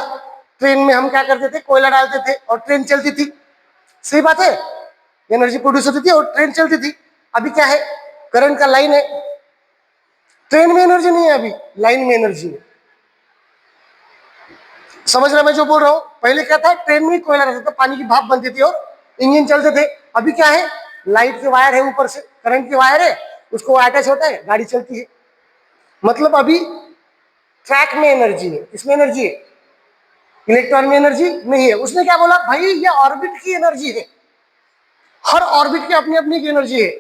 ट्रेन में हम क्या करते थे, कोयला डालते थे और ट्रेन चलती थी, सही बात है, एनर्जी प्रोड्यूस होती थी और ट्रेन चलती थी। अभी क्या है, करंट का लाइन है, ट्रेन में एनर्जी नहीं है, अभी लाइन में एनर्जी है। समझ रहा मैं जो बोल रहा हूं? पहले क्या था, ट्रेन में कोयला रहता था, पानी की भाप बनती थी और इंजन चलते थे। अभी क्या है, लाइट के वायर है, ऊपर से करंट के वायर है, उसको अटैच होता है, गाड़ी चलती है। मतलब अभी ट्रैक में एनर्जी है, इसमें एनर्जी है, इलेक्ट्रॉन में एनर्जी नहीं है। उसने क्या बोला, भाई ये ऑर्बिट की एनर्जी है, हर ऑर्बिट की अपनी अपनी एनर्जी है।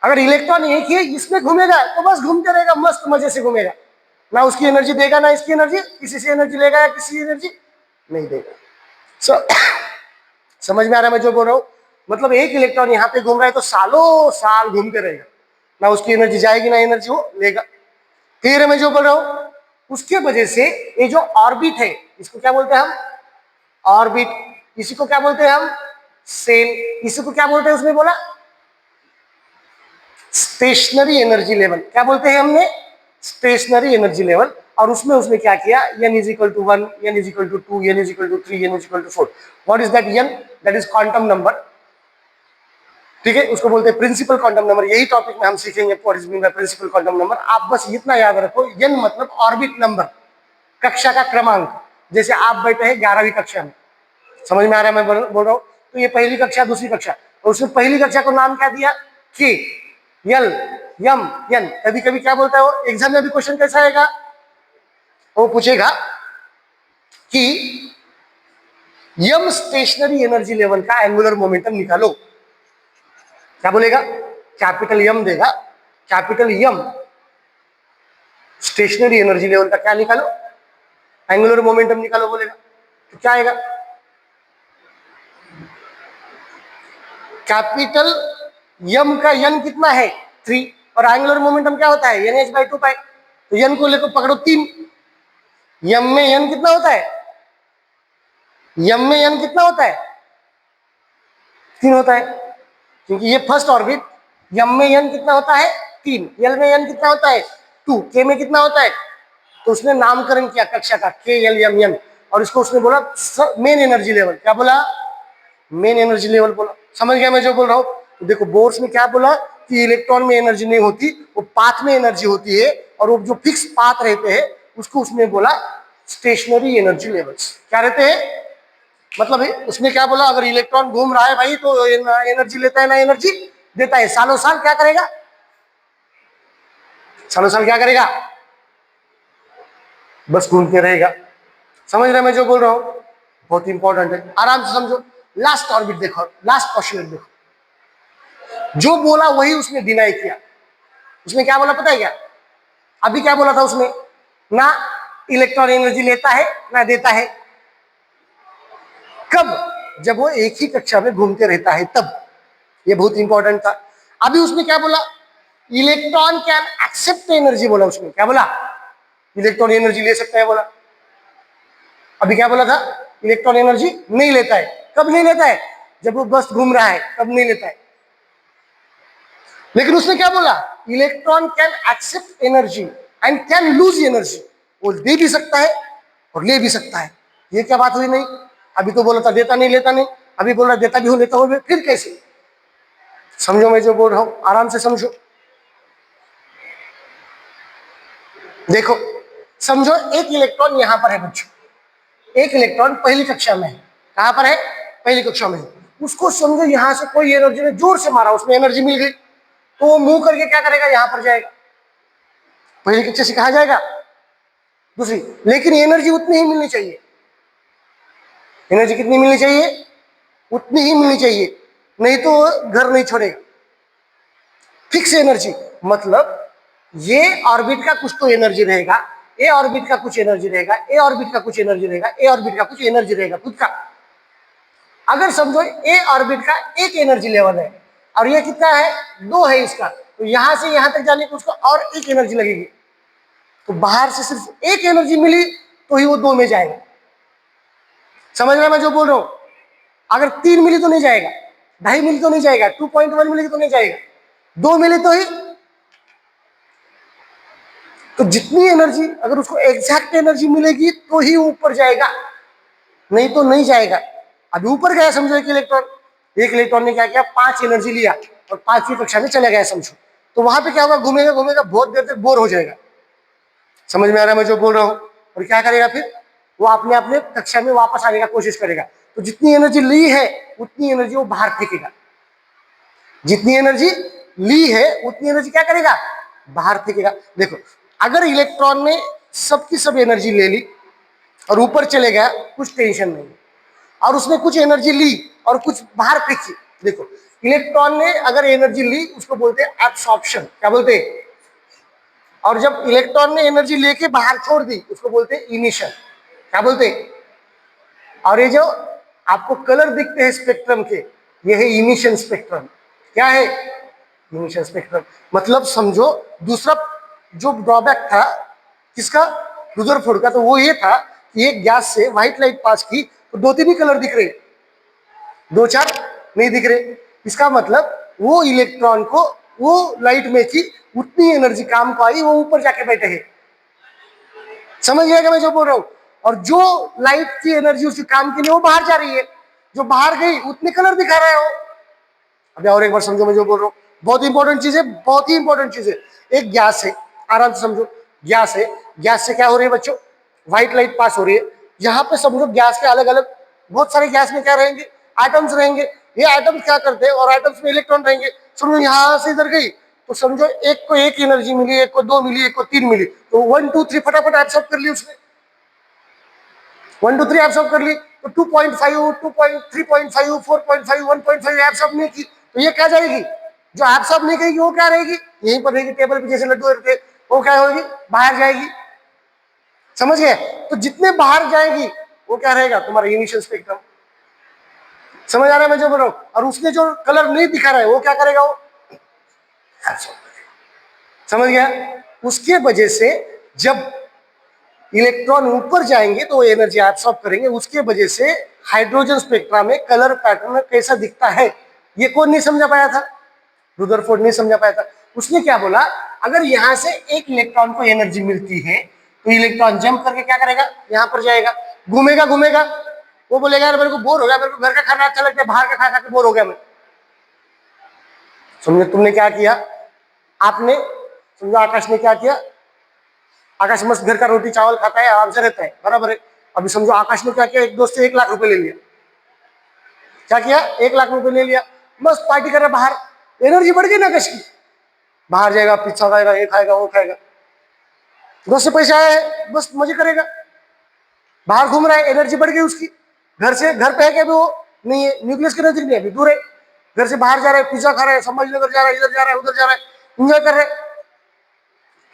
अगर इलेक्ट्रॉन एक ही इसमें घूमेगा तो बस घूमते रहेगा, मस्त मजे से घूमेगा, ना उसकी एनर्जी देगा ना इसकी एनर्जी, किसी से एनर्जी लेगा या किसी एनर्जी नहीं देगा। समझ में आ रहा है मैं जो बोल रहा हूं? मतलब एक इलेक्ट्रॉन यहाँ पे घूम रहा है तो सालों साल घूमते रहेगा, ना उसकी एनर्जी जाएगी ना एनर्जी वो लेगा। क्लियर है मैं जो बोल रहा हूं? उसके वजह से ये जो ऑर्बिट है, इसको क्या बोलते हैं हम, ऑर्बिट। इसी को क्या बोलते हैं हम, सेल। इसी को क्या बोलते हैं, उसने बोला स्टेशनरी एनर्जी लेवल। क्या बोलते हैं हमने, स्टेशनरी एनर्जी लेवल। और उसमें उसने क्या किया, n is equal to 1, n is equal to 2, n is equal to 3, n is equal to 4। What is that n? That is quantum number. ठीक है, उसको बोलते हैं प्रिंसिपल क्वांटम नंबर। यही टॉपिक में हम सीखेंगे what is mean by principal quantum number. आप बस इतना याद रखो, n मतलब ऑर्बिट नंबर, कक्षा का क्रमांक। जैसे आप बैठे हैं 11वीं कक्षा में, समझ में आ रहा है मैं बोल रहा हूँ, तो ये पहली कक्षा दूसरी कक्षा, और उसने पहली कक्षा को नाम क्या दिया, के, यल, यम, यन। कभी कभी क्या बोलता है वो, एग्जाम में भी क्वेश्चन कैसा आएगा, वो पूछेगा कि यम स्टेशनरी एनर्जी लेवल का एंगुलर मोमेंटम निकालो। क्या बोलेगा, कैपिटल यम देगा, capital M stationary energy level का क्या निकालो, एंगुलर मोमेंटम निकालो बोलेगा। तो क्या आएगा, कैपिटल यम का यन कितना है 3, और एंगुलर मोमेंटम क्या होता है NH/2 पाई। तो यन को लेकर पकड़ो 3, यम में यन कितना होता है, यम में यन कितना होता है 3 होता है, क्योंकि ये फर्स्ट ऑर्बिट। यम में यन कितना होता है 3, यल में यन कितना होता है 2, के में कितना होता है। तो उसने नामकरण किया कक्षा का के यल यम यन, और इसको उसने बोला मेन एनर्जी लेवल। क्या बोला, मेन एनर्जी लेवल बोला। समझ गया मैं जो बोल रहा हूं। देखो बोर्स में क्या बोला कि इलेक्ट्रॉन में एनर्जी नहीं होती, वो पाथ में एनर्जी होती है, और वो जो फिक्स पाथ रहते हैं उसको उसने बोला स्टेशनरी एनर्जी लेवल्स। क्या रहते हैं, मतलब उसने क्या बोला, अगर इलेक्ट्रॉन घूम रहा है भाई तो एनर्जी लेता है ना एनर्जी देता है, सालों साल क्या करेगा, सालों साल क्या करेगा, बस घूमते रहेगा। समझ रहे मैं जो बोल रहा हूं, बहुत इंपॉर्टेंट है, आराम से समझो। लास्ट ऑर्बिट देखो, लास्ट पोस्टुलेट देखो, जो बोला वही उसने डिनाई किया। उसने क्या बोला पता है क्या, अभी क्या बोला था उसने, ना इलेक्ट्रॉन एनर्जी लेता है ना देता है। कब, जब वो एक ही कक्षा में घूमते रहता है तब। ये बहुत इंपॉर्टेंट था। अभी उसने क्या बोला, इलेक्ट्रॉन कैन एक्सेप्ट एनर्जी बोला उसने। क्या बोला, इलेक्ट्रॉन एनर्जी ले सकता है बोला। अभी क्या बोला था, इलेक्ट्रॉन एनर्जी नहीं लेता है। कब नहीं लेता है, जब वो बस घूम रहा है तब नहीं लेता है। लेकिन उसने क्या बोला, electron can accept energy and can lose energy. वो दे भी सकता है और ले भी सकता है। ये क्या बात हुई, नहीं अभी तो बोला था देता नहीं लेता नहीं, अभी बोल रहा देता भी हूं लेता हूं, फिर कैसे। समझो मैं जो बोल रहा हूं, आराम से समझो। देखो समझो, एक इलेक्ट्रॉन यहां पर है बच्चों, एक इलेक्ट्रॉन पहली कक्षा में है। कहां पर है, पहली कक्षा में है। उसको समझो यहां से कोई एनर्जी ने जोर से मारा, उसमें एनर्जी मिल गई, तो वो मूव करके क्या करेगा, यहां पर जाएगा। पहली कक्षा से कहा जाएगा दूसरी, लेकिन एनर्जी उतनी ही मिलनी चाहिए। एनर्जी कितनी मिलनी चाहिए, उतनी ही मिलनी चाहिए, नहीं तो घर नहीं छोड़ेगा। फिक्स एनर्जी मतलब ये ऑर्बिट का कुछ तो एनर्जी रहेगा, ए ऑर्बिट का कुछ एनर्जी रहेगा, ए ऑर्बिट का कुछ एनर्जी रहेगा, ए ऑर्बिट का कुछ एनर्जी रहेगा खुद का। अगर समझो ए ऑर्बिट का एक एनर्जी लेवल है और ये कितना है 2 है इसका, तो यहां से यहां तक जाने को उसको और एक एनर्जी लगेगी। तो बाहर से सिर्फ एक एनर्जी मिली तो ही वो 2 में जाएगा। समझ रहे मैं जो बोल रहा हूं, अगर 3 मिली तो नहीं जाएगा, 2.5 मिली तो नहीं जाएगा, 2.1 मिली तो नहीं जाएगा, 2 मिली तो ही। तो जितनी एनर्जी, अगर उसको एग्जैक्ट एनर्जी मिलेगी तो ही ऊपर जाएगा, नहीं तो नहीं जाएगा। अभी ऊपर गया समझो एक इलेक्ट्रॉन, एक इलेक्ट्रॉन ने क्या किया 5 एनर्जी लिया और 5वीं कक्षा में चला गया समझो, तो वहां पे क्या होगा, घूमेगा घूमेगा बहुत देर तक बोर हो जाएगा। समझ में आ रहा है मैं जो बोल रहा हूं, और क्या करेगा फिर, वो अपने अपने कक्षा में वापस आने का कोशिश करेगा। तो जितनी एनर्जी ली है उतनी एनर्जी वो बाहर फेंकेगा, जितनी एनर्जी ली है उतनी एनर्जी क्या करेगा, बाहर फेंकेगा। देखो अगर इलेक्ट्रॉन ने सबकी सब एनर्जी ले ली और ऊपर चले गया, कुछ टेंशन नहीं, और उसने कुछ एनर्जी ली और कुछ बाहर फेंकी। देखो इलेक्ट्रॉन ने अगर एनर्जी ली उसको बोलते हैं एब्सॉर्प्शन। क्या बोलते हैं, और जब इलेक्ट्रॉन ने एनर्जी लेके बाहर छोड़ दी उसको बोलते हैं इमिशन। क्या बोलते हैं, और ये जो आपको कलर दिखते हैं स्पेक्ट्रम के, ये है इमिशन स्पेक्ट्रम। क्या है, इमिशन स्पेक्ट्रम। मतलब समझो दूसरा जो ड्रॉबैक था किसका, रुदरफोर्ड का, तो वो ये था कि एक गैस से व्हाइट लाइट पास की तो 2-3 ही कलर दिख रहे, 2-4 नहीं दिख रहे। इसका मतलब वो इलेक्ट्रॉन को वो लाइट में थी, उतनी एनर्जी काम को आई, वो ऊपर जाके बैठे हैं। समझ गया मैं जो बोल रहा हूं, और जो लाइट की एनर्जी उसी काम के लिए वो बाहर जा रही है, जो बाहर गई उतने कलर दिखा रहे हो। अभी और एक बार समझो मैं जो बोल रहा हूँ, बहुत इंपॉर्टेंट चीज है, बहुत ही इंपॉर्टेंट चीज है। एक गैस है, आराम से समझो, गैस है, गैस से क्या हो रही है बच्चों, व्हाइट लाइट पास हो रही है। यहाँ पे समझो गैस के अलग अलग बहुत सारे गैस में क्या रहेंगे, एटम्स रहेंगे। ये एटम्स क्या करते हैं, और एटम्स में इलेक्ट्रॉन रहेंगे। समझो यहां से इधर गई तो समझो एक को एक एनर्जी मिली, एक को 2 मिली, एक को 3 मिली, तो 1 2 3 फटाफट एब्सॉर्ब कर ली उसने, 1 2 3 एब्सॉर्ब कर ली। तो 2.5 2.3.5 4.5 1.5 एब्सॉर्ब नहीं की, तो ये क्या जाएगी, जो एब्सॉर्ब नहीं करेगी वो क्या रहेगी, यहीं पर रहेगी टेबल पे जैसे लड्डू रहते, वो क्या होगी, बाहर जाएगी। समझ गए? तो जितने बाहर जाएगी वो क्या रहेगा, तुम्हारा इनिशियल स्पेक्ट्रम। समझ आ रहा है मैं जो बोल रहा हूं? और उसने जो कलर नहीं दिखा रहा है वो क्या करेगा, वो समझ गया? उसके वजह से जब इलेक्ट्रॉन ऊपर जाएंगे तो वो एनर्जी एब्सॉर्ब करेंगे, उसके वजह से हाइड्रोजन स्पेक्ट्रा में कलर पैटर्न कैसा दिखता है, ये कौन नहीं समझा पाया था, रुदरफोर्ड नहीं समझा पाया था। उसने क्या बोला, अगर यहां से एक इलेक्ट्रॉन को एनर्जी मिलती है तो इलेक्ट्रॉन जंप करके क्या करेगा, यहां पर जाएगा, घूमेगा घूमेगा, वो बोलेगा यार मेरे को बोर हो गया, मेरे को घर का खाना अच्छा लगता है, बाहर का खा खा के बोर हो गया मैं। समझे तुमने क्या किया, आपने समझो आकाश ने क्या किया, आकाश मस्त घर का रोटी चावल खाता है, आराम से रहता है, बराबर है। अभी समझो आकाश ने क्या किया, एक दोस्त से 1 लाख रुपए ले लिया, क्या किया, 1 लाख रुपए ले लिया, मस्त पार्टी कर रहा बाहर, एनर्जी बढ़ गई ना आकाश की, बाहर जाएगा, पिज्जा खाएगा, ये खाएगा वो खाएगा, दोस्त से पैसे आया है, बस मजे करेगा, बाहर घूम रहा है, एनर्जी बढ़ गई उसकी। घर से, घर पे है क्या, भी वो नहीं है, न्यूक्लियस की नजदीक नहीं है, अभी दूर है, घर से बाहर जा रहा है, पिज्जा खा रहा है, संभाजीनगर जा रहा है, इधर जा रहा है, उधर जा रहा है, इंजॉय कर रहे हैं।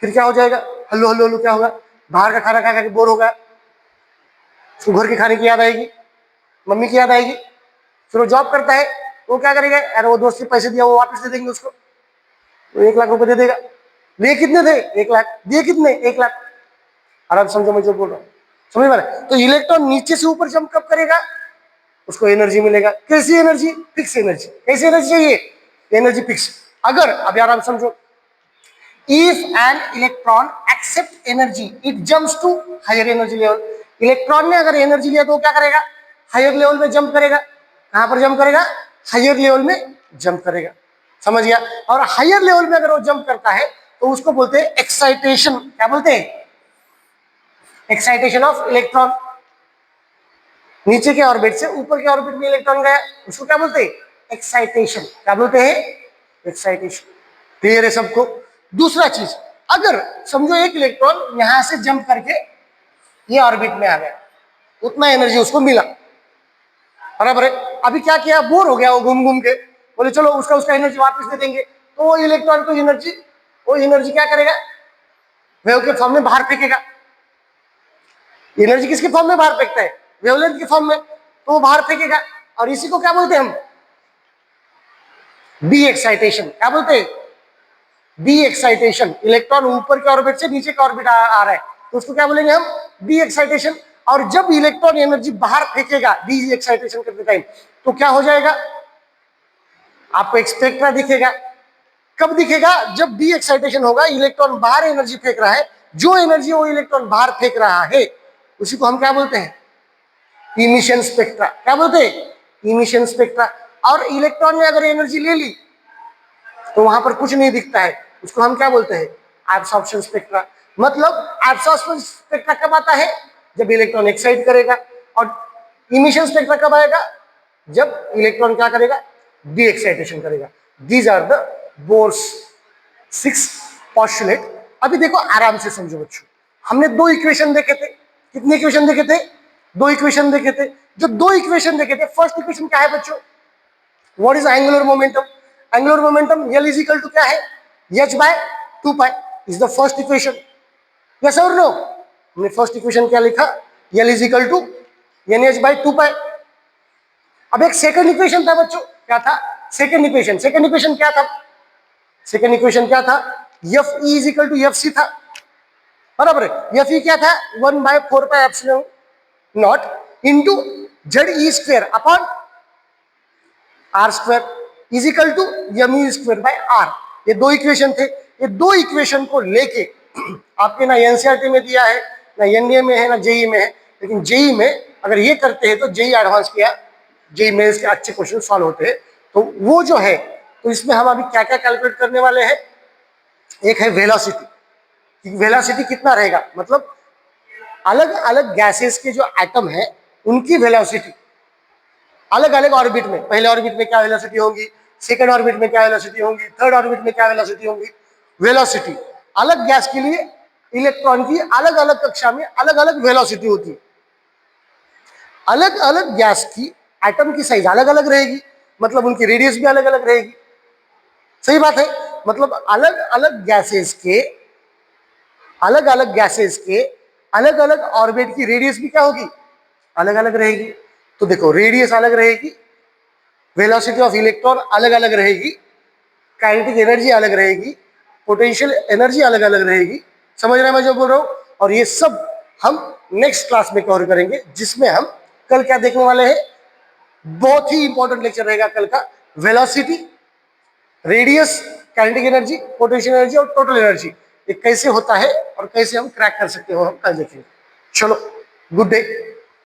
फिर क्या हो जाएगा, हल्लो हल्लो हल्लो क्या होगा, बाहर का खाना खा खा के बोर होगा, उसको घर के खाने की याद आएगी, मम्मी की याद आएगी, फिर वो जॉब करता है, वो क्या करेगा, अरे वो दोस्त ने पैसे दिया वो वापस दे देंगे उसको, तो 1 लाख रुपए दे देगा। लिए कितने थे, 1 लाख, दिए कितने, 1 लाख। आराम समझो मैं जो बोल रहा हूँ, समझ में? तो इलेक्ट्रॉन नीचे से ऊपर जंप कब करेगा, उसको एनर्जी मिलेगा, कैसी एनर्जी, फिक्स एनर्जी। कैसी एनर्जी चाहिए, एनर्जी फिक्स। अगर अब यार आप समझो, if an electron accept energy it jumps to higher energy level, electron ने अगर एनर्जी लिया तो वो क्या करेगा, हायर लेवल में जंप करेगा। कहां पर जंप करेगा, हायर लेवल में जंप करेगा। समझ गया? और हायर लेवल में अगर वो जंप करता है तो उसको बोलते हैं एक्साइटेशन। क्या बोलते हैं, एक्साइटेशन ऑफ इलेक्ट्रॉन। नीचे के ऑर्बिट से ऊपर के ऑर्बिट में इलेक्ट्रॉन गया, उसको क्या बोलते हैं, एक्साइटेशन। क्या बोलते हैं, एक्साइटेशन। क्लियर है सबको? दूसरा चीज, अगर समझो एक इलेक्ट्रॉन यहां से जंप करके ये ऑर्बिट में आ गया, उतना एनर्जी उसको मिला, बराबर है। अभी क्या किया, बोर हो गया वो घूम घूम के, बोले चलो उसका उसका एनर्जी वापस दे देंगे, तो वो इलेक्ट्रॉन को एनर्जी, वो एनर्जी क्या करेगा, वेव के फॉर्म में बाहर फेंकेगा। एनर्जी किसके फॉर्म में बाहर फेंकता है, वेवलेंथ के फॉर्म में, तो वो बाहर फेंकेगा। और इसी को क्या बोलते हैं हम, डी एक्साइटेशन। क्या बोलते हैं, डी एक्साइटेशन। इलेक्ट्रॉन ऊपर के ऑर्बिट से नीचे का ऑर्बिट आ रहा है, तो उसको क्या बोलेंगे हम, डी एक्साइटेशन। और जब इलेक्ट्रॉन एनर्जी बाहर फेंकेगा डी एक्साइटेशन करते टाइम, तो क्या हो जाएगा, आपको एक स्पेक्ट्रा दिखेगा। कब दिखेगा, जब डी एक्साइटेशन होगा, इलेक्ट्रॉन बाहर एनर्जी फेंक रहा है, जो एनर्जी वो इलेक्ट्रॉन बाहर फेंक रहा है उसी को हम क्या बोलते हैं, इमिशन स्पेक्ट्रा। क्या बोलते हैं, इमिशन स्पेक्ट्रा। और इलेक्ट्रॉन ने अगर एनर्जी ले ली तो वहां पर कुछ नहीं दिखता है, उसको हम क्या बोलते हैं, एब्सॉर्प्शन स्पेक्ट्रा। मतलब एब्सॉर्प्शन स्पेक्ट्रा कब आता है, जब इलेक्ट्रॉन एक्साइट करेगा। और इमिशन स्पेक्ट्रा कब आएगा, जब इलेक्ट्रॉन क्या करेगा, डी एक्साइटेशन करेगा। These are the Bohr's 6 postulate. अभी देखो आराम से समझो बच्चों, हमने 2 इक्वेशन देखे थे। कितने इक्वेशन देखे थे, 2 इक्वेशन देखे थे। जो 2 इक्वेशन देखे थे, फर्स्ट इक्वेशन क्या है बच्चों, what is angular momentum. Angular momentum L is equal to क्या है, h/2π is the first equation. Yes और नो, हमने फर्स्ट इक्वेशन क्या लिखा, L is equal to nh/2π। अब एक सेकंड इक्वेशन था बच्चों, क्या था, सेकंड इक्वेशन। सेकंड इक्वेशन क्या था, सेकंड इक्वेशन क्या था, Fe is equal to Fc था, बराबर है। Fe क्या था, 1/4πε0 into Ze² upon r² is equal to me²/r। ये 2 इक्वेशन थे। ये 2 इक्वेशन को लेके आपके ना एनसीईआरटी में दिया है, ना एनडीए में है, ना जेई में है। लेकिन जेई में अगर ये करते हैं तो जेई एडवांस किया, जेई मेंस के अच्छे क्वेश्चन सॉल्व होते हैं। तो वो जो है, तो इसमें हम अभी क्या क्या कैलकुलेट करने वाले हैं, एक है वेलोसिटी। वेलोसिटी कितना रहेगा, मतलब अलग अलग गैसेस के जो एटम है उनकी वेलोसिटी, अलग अलग ऑर्बिट में, पहले ऑर्बिट में क्या वेलोसिटी होगी, सेकंड ऑर्बिट में क्या वेलोसिटी होगी, थर्ड ऑर्बिट में क्या वेलोसिटी होगी, वेलोसिटी। अलग गैस के लिए इलेक्ट्रॉन की अलग अलग कक्षा में अलग अलग वेलोसिटी होती है। अलग अलग गैस की एटम की साइज अलग अलग रहेगी, मतलब उनकी रेडियस भी अलग अलग रहेगी। सही बात है, मतलब अलग अलग गैसेस के अलग अलग ऑर्बिट की रेडियस भी क्या होगी, अलग अलग रहेगी। तो देखो रेडियस अलग रहेगी, वेलोसिटी ऑफ इलेक्ट्रॉन अलग अलग रहेगी, काइनेटिक एनर्जी अलग रहेगी, पोटेंशियल एनर्जी अलग अलग रहेगी। समझ रहे हैं मैं जो बोल रहा हूं? और ये सब हम नेक्स्ट क्लास में कवर करेंगे, जिसमें हम कल क्या देखने वाले हैं, बहुत ही इंपॉर्टेंट लेक्चर रहेगा कल का, velocity, radius, kinetic energy, potential energy और टोटल एनर्जी, ये कैसे होता है और कैसे हम क्रैक कर सकते हो, हम कल देखेंगे। चलो, गुड डे।